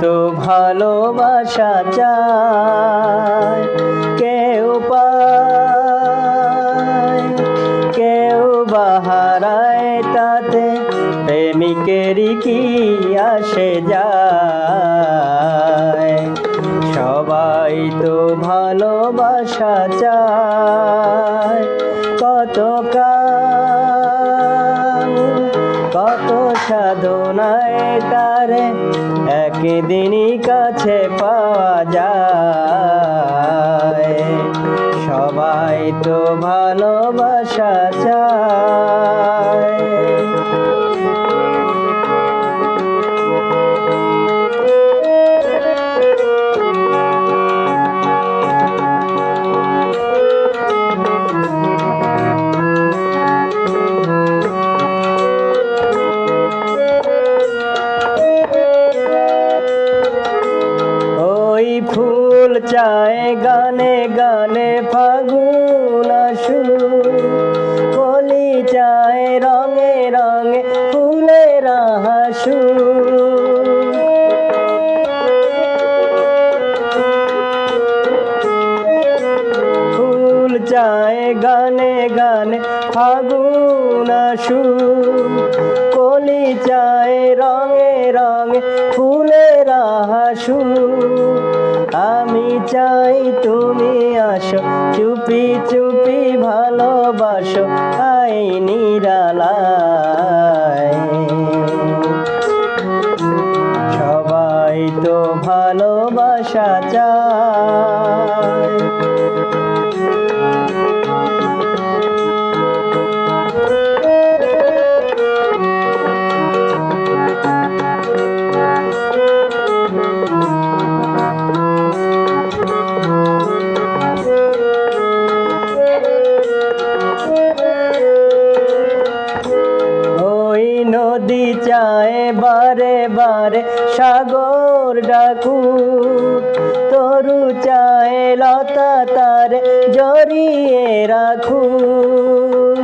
তো ভালোবাসা চায়, কেউ পায় কেউ বাহারায়, তাতে প্রেমিকেরই কি আসে যায়। সবাই তো ভালোবাসা চায়, কত কত সাধনায় তারে একদিনই কাছে পাওয়া যায়। সবাই তো ভালোবাসা চায়। ফুল চায় গানে গানে ফাগুন আসুক, কলি চায় রঙে রঙে ফুলের হাসুক। ফুল চায় গানে গানে ফাগুন আসুক, কলি চায় রঙে রঙে ফুলের হাসুক। আমি চাই তুমি আসো, চুপি চুপি ভালোবাসো আই নিরালায়। সবাই তো ভালোবাসা চায়। নদী চায় বারে বারে সাগর ডাকুক, তরু চায় লতা তারে জড়িয়ে রাখুক।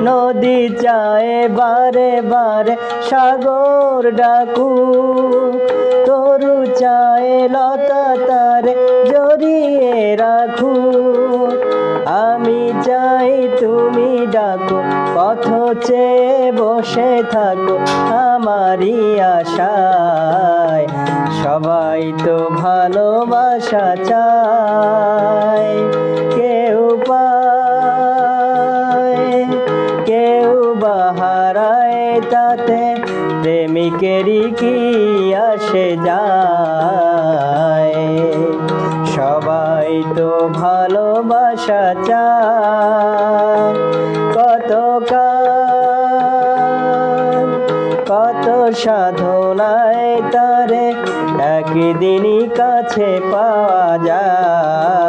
নদী চায় বারে বারে সাগর ডাকুক, তরু চায় লতা তারে জড়িয়ে রাখুক। আমি চাই তুমি ডাকো, পথ চেয়ে বসে থাকো আমারই আশায়। সবাই তো ভালোবাসা চায়, কেউ পায় কেউ বাহারায়, তাতে প্রেমিকেরই কি আসে যায়। সবাই তো ভালোবাসা চায়, কত কত সাধনায় তারে একদিনই কাছে পাওয়া যায়।